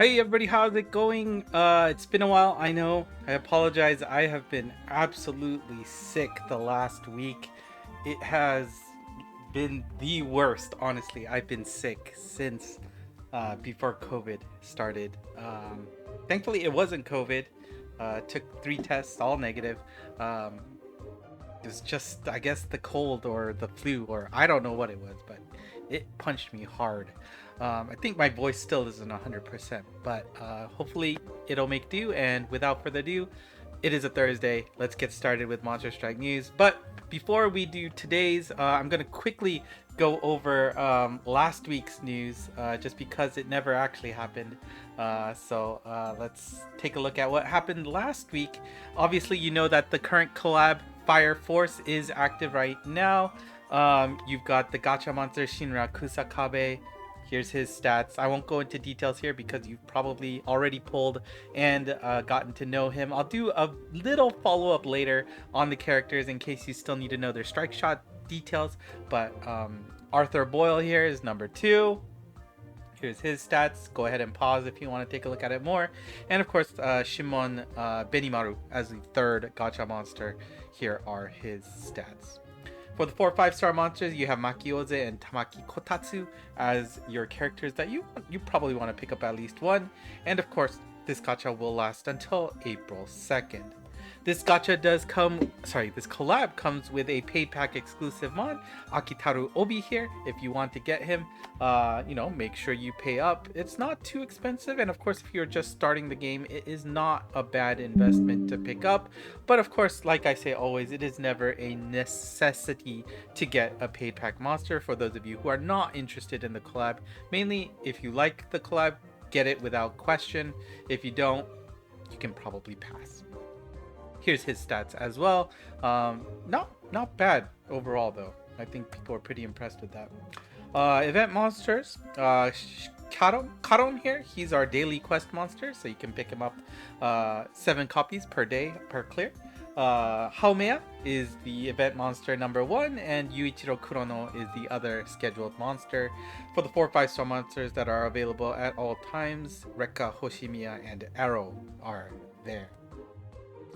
Hey everybody, how's it going? It's been a while, I know. I apologize. I have been absolutely sick the last week. It has been the worst, honestly. I've been sick since before COVID started. Thankfully, it wasn't COVID. Took 3 tests, all negative. Um, it was just, I guess, the cold or the flu, or I don't know what it was, but it punched me hard. I think my voice still isn't 100%, but hopefully it'll make do. And without further ado, it is a Thursday. Let's get started with Monster Strike news. But before we do today's, I'm going to quickly go over last week's news just because it never actually happened. So let's take a look at what happened last week. Obviously, you know that the current collab Fire Force is active right now. You've got the Gacha monster Shinra Kusakabe. Here's his stats. I won't go into details here because you've probably already pulled and gotten to know him. I'll do a little follow-up later on the characters in case you still need to know their strike shot details. But Arthur Boyle here is number 2. Here's his stats. Go ahead and pause if you want to take a look at it more. And of course, Shimon Benimaru as the 3rd Gacha monster. Here are his stats. For the 4 5-star monsters, you have Makioze and Tamaki Kotatsu as your characters that you probably want to pick up at least one. And of course, this gacha will last until April 2nd. This collab comes with a paid pack exclusive mod, Akitaru Obi here. If you want to get him, make sure you pay up. It's not too expensive, and of course, if you're just starting the game, it is not a bad investment to pick up. But of course, like I say always, it is never a necessity to get a paid pack monster for those of you who are not interested in the collab. Mainly, if you like the collab, get it without question. If you don't, you can probably pass. Here's his stats as well. Not bad overall though. I think people are pretty impressed with that. Event monsters. Karon here. He's our daily quest monster, so you can pick him up 7 copies per day per clear. Haumea is the event monster number 1, and Yuichiro Kurono is the other scheduled monster. For the 4 5-star monsters that are available at all times, Rekka, Hoshimiya, and Arrow are there.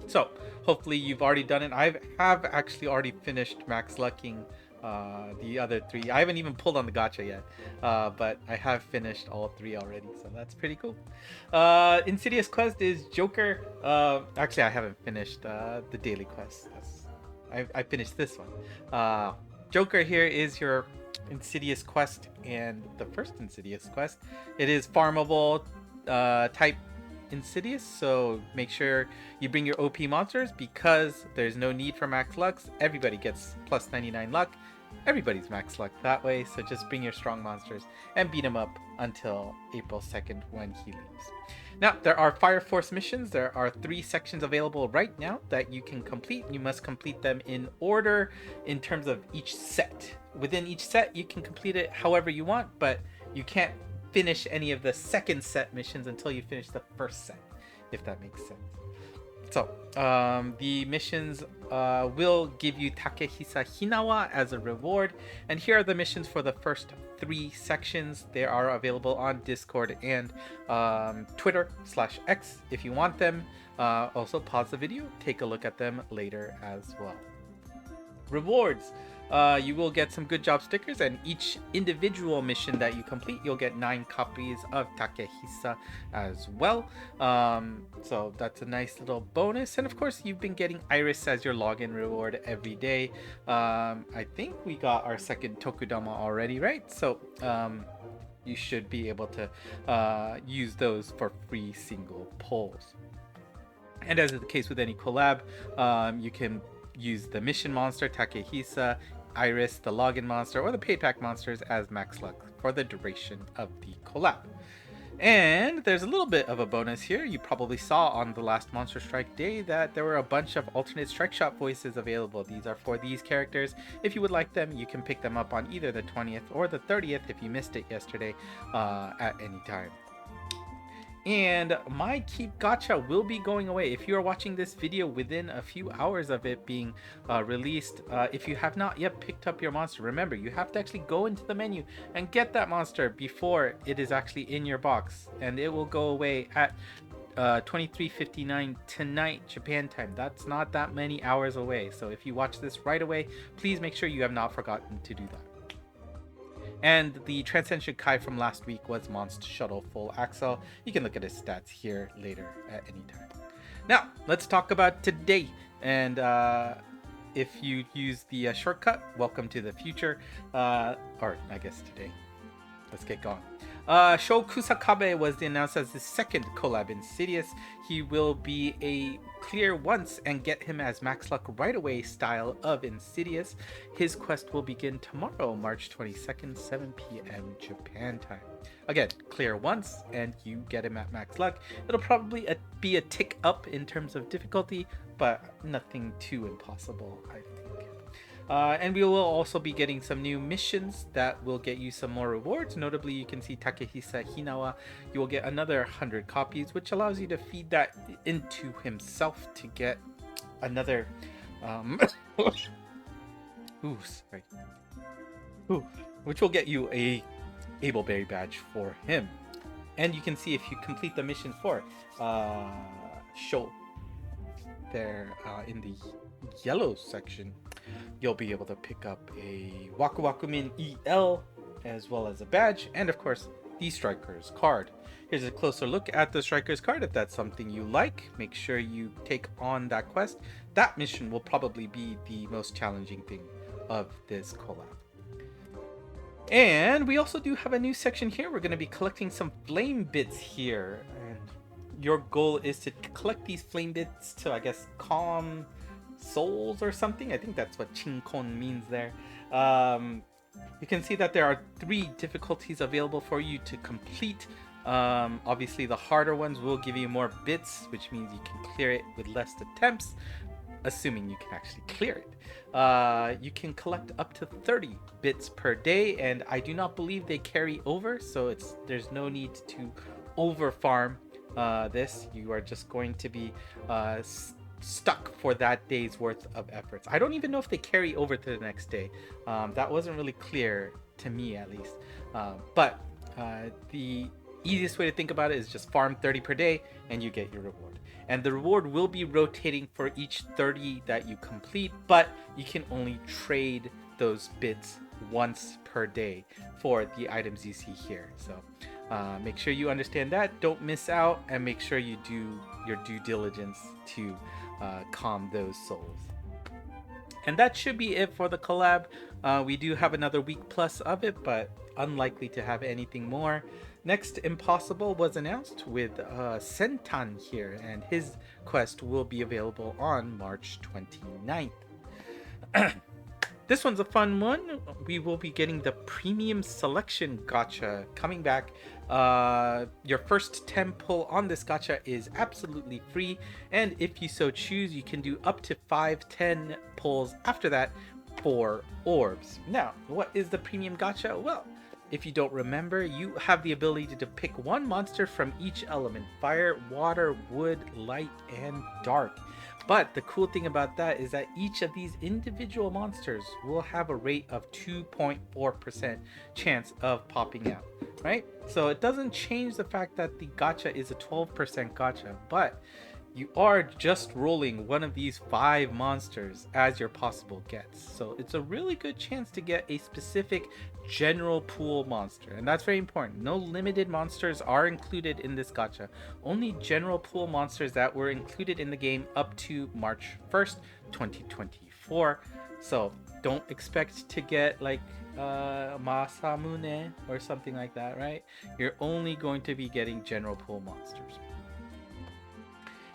So hopefully you've already done it. I have actually already finished max lucking the other 3. I haven't even pulled on the gacha yet, but I have finished all 3 already, so that's pretty cool. Insidious quest is Joker. Actually, I haven't finished the daily quest. I finished this one. Joker here is your Insidious quest, and the first Insidious quest. It is farmable type Insidious, so make sure you bring your OP monsters because there's no need for max lucks. Everybody gets plus 99 luck. Everybody's max luck that way, so just bring your strong monsters and beat him up until April 2nd when he leaves. Now, there are Fire Force missions. There are 3 sections available right now that you can complete. You must complete them in order in terms of each set. Within each set, you can complete it however you want, but you can't finish any of the second set missions until you finish the first set, if that makes sense. So the missions will give you Takehisa Hinawa as a reward, and here are the missions for the first 3 sections. They are available on Discord and Twitter/X if you want them. Also pause the video, take a look at them later as well. Rewards. You will get some good job stickers, and each individual mission that you complete, you'll get 9 copies of Takehisa as well. So that's a nice little bonus. And of course, you've been getting Iris as your login reward every day. I think we got our second Tokudama already, right? So you should be able to use those for free single pulls. And as is the case with any collab, you can use the mission monster Takehisa, Iris, the login monster, or the paid pack monsters as max luck for the duration of the collab. And there's a little bit of a bonus here. You probably saw on the last Monster Strike day that there were a bunch of alternate strike shot voices available. These are for these characters. If you would like them, you can pick them up on either the 20th or the 30th if you missed it yesterday at any time. And my Keep Gacha will be going away. If you are watching this video within a few hours of it being released, if you have not yet picked up your monster, remember, you have to actually go into the menu and get that monster before it is actually in your box. And it will go away at 23:59 tonight, Japan time. That's not that many hours away. So if you watch this right away, please make sure you have not forgotten to do that. And the Transcension Kai from last week was Monst Shuttle Full Axle. You can look at his stats here later at any time. Now, let's talk about today. And if you use the shortcut, welcome to the future. Or I guess today. Let's get going. Sho Kusakabe was announced as the second collab Insidious. He will be a clear once and get him as max luck right away style of Insidious. His quest will begin tomorrow, March 22nd, 7 p.m. Japan time. Again, clear once and you get him at max luck. It'll probably be a tick up in terms of difficulty, but nothing too impossible, I think. And we will also be getting some new missions that will get you some more rewards. Notably, you can see Takehisa Hinawa. You will get another 100 copies, which allows you to feed that into himself to get another... Ooh, sorry. Ooh, which will get you a Ableberry badge for him. And you can see if you complete the mission for Sho there in the yellow section, you'll be able to pick up a Waku Waku Min EL as well as a badge, and of course the Striker's card. Here's a closer look at the Striker's card. If that's something you like, make sure you take on that quest. That mission will probably be the most challenging thing of this collab. And we also do have a new section here. We're going to be collecting some flame bits here, and your goal is to collect these flame bits to, I guess, calm souls or something. I think that's what Chinkon means there. You can see that there are 3 difficulties available for you to complete. Obviously the harder ones will give you more bits, which means you can clear it with less attempts, assuming you can actually clear it. You can collect up to 30 bits per day, and I do not believe they carry over, so there's no need to over farm this. You are just going to be stuck for that day's worth of efforts. I don't even know if they carry over to the next day. That wasn't really clear to me, at least. But the easiest way to think about it is just farm 30 per day and you get your reward. And the reward will be rotating for each 30 that you complete, but you can only trade those bits once per day for the items you see here. So make sure you understand that. Don't miss out, and make sure you do your due diligence to calm those souls. And that should be it for the collab. We do have another week plus of it, but unlikely to have anything more. Next, Impossible was announced with Sentan here, and his quest will be available on March 29th. This one's a fun one. We will be getting the Premium Selection Gacha coming back. Your first 10 pull on this gacha is absolutely free, and if you so choose, you can do up to 5-10 pulls after that for orbs. Now, what is the Premium Gacha? Well, if you don't remember, you have the ability to pick one monster from each element: fire, water, wood, light, and dark. But the cool thing about that is that each of these individual monsters will have a rate of 2.4% chance of popping out, right? So it doesn't change the fact that the gacha is a 12% gacha, but you are just rolling one of these 5 monsters as your possible gets. So it's a really good chance to get a specific general pool monster, and that's very important. No limited monsters are included in this gacha, only general pool monsters that were included in the game up to March 1st, 2024. So don't expect to get like Masamune or something like that, right? You're only going to be getting general pool monsters.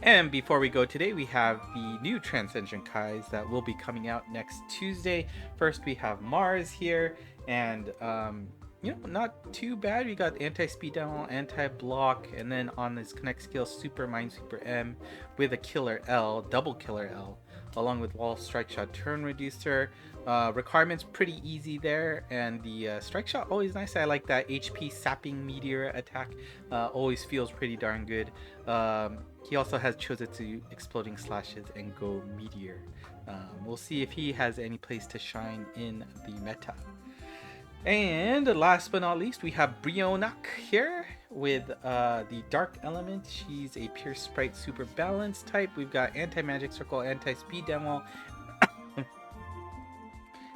And before we go today, we have the new Transcension Kais that will be coming out next Tuesday. First, we have Mars here, and you know, not too bad. We got anti-speed down, anti-block, and then on this connect skill, Super Mind Super M with a killer L, double killer L. along with wall strike shot turn reducer. Requirements pretty easy there, and the strike shot always nice. I like that HP sapping meteor attack. Always feels pretty darn good. He also has Chozetsu exploding slashes and go meteor. We'll see if he has any place to shine in the meta. And last but not least, we have Brionac here with the Dark Element. She's a pure sprite super balance type. We've got anti-magic circle, anti-speed down wall,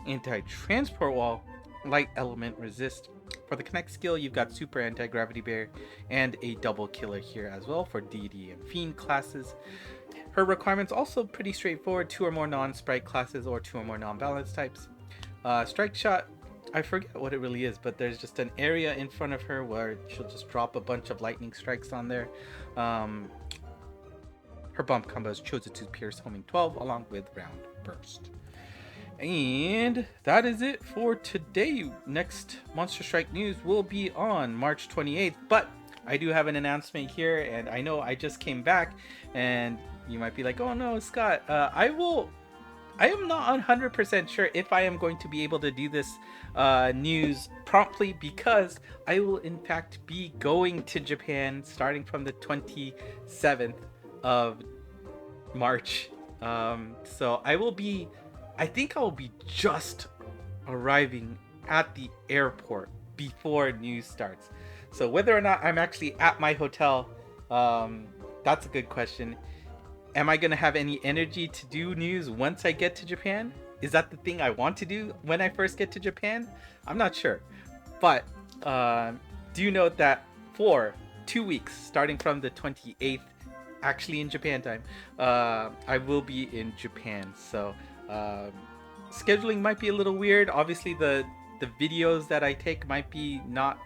anti-transport wall, light element resist. For the connect skill, you've got super anti-gravity bear and a double killer here as well for deity and fiend classes. Her requirements also pretty straightforward: 2 or more non-sprite classes or 2 or more non-balance types. Strike shot, I forget what it really is, but there's just an area in front of her where she'll just drop a bunch of lightning strikes on there. Her bump combo is Chozetsu's Pierce Homing 12 along with Round Burst. And that is it for today. Next Monster Strike news will be on March 28th, but I do have an announcement here, and I know I just came back, and you might be like, oh no, Scott, I am not 100% sure if I am going to be able to do this news promptly, because I will in fact be going to Japan starting from the 27th of March. So I think I'll be just arriving at the airport before news starts. So whether or not I'm actually at my hotel, that's a good question. Am I going to have any energy to do news once I get to Japan? Is that the thing I want to do when I first get to Japan? I'm not sure. But do note that for 2 weeks, starting from the 28th, actually in Japan time, I will be in Japan. So scheduling might be a little weird. Obviously, the videos that I take might be not,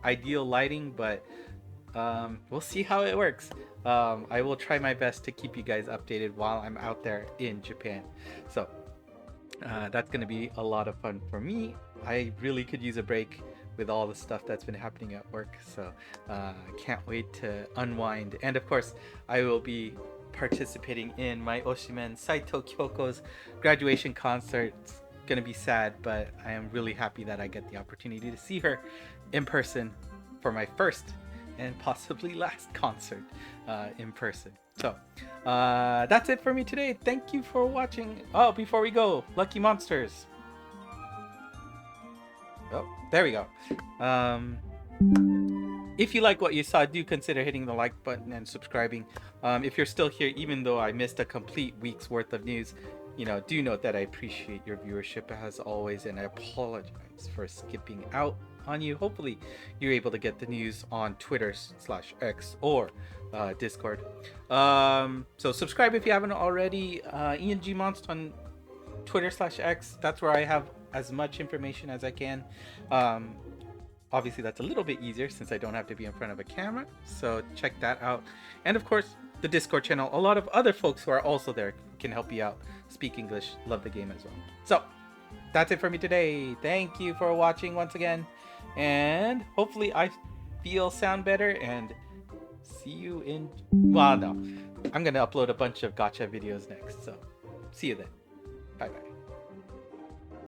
ideal lighting, but we'll see how it works. I will try my best to keep you guys updated while I'm out there in Japan. So that's going to be a lot of fun for me. I really could use a break with all the stuff that's been happening at work. So can't wait to unwind. And of course, I will be participating in my Oshimen Saito Kyoko's graduation concert. It's going to be sad, but I am really happy that I get the opportunity to see her in person for my first and possibly last concert in person. So that's it for me today. Thank you for watching. Oh, before we go, lucky monsters. Oh, there we go. If you like what you saw, do consider hitting the like button and subscribing. If you're still here, even though I missed a complete week's worth of news, do note that I appreciate your viewership as always, and I apologize for skipping out on you. Hopefully you're able to get the news on Twitter/X or Discord. So subscribe if you haven't already. ENG Monst on Twitter/X. That's where I have as much information as I can. Obviously that's a little bit easier since I don't have to be in front of a camera, so check that out. And of course the Discord channel, a lot of other folks who are also there can help you out, speak English, love the game as well. So that's it for me today. Thank you for watching once again, and hopefully I sound better, and see you in, well, no, I'm gonna upload a bunch of gacha videos next, so see you then. Bye bye.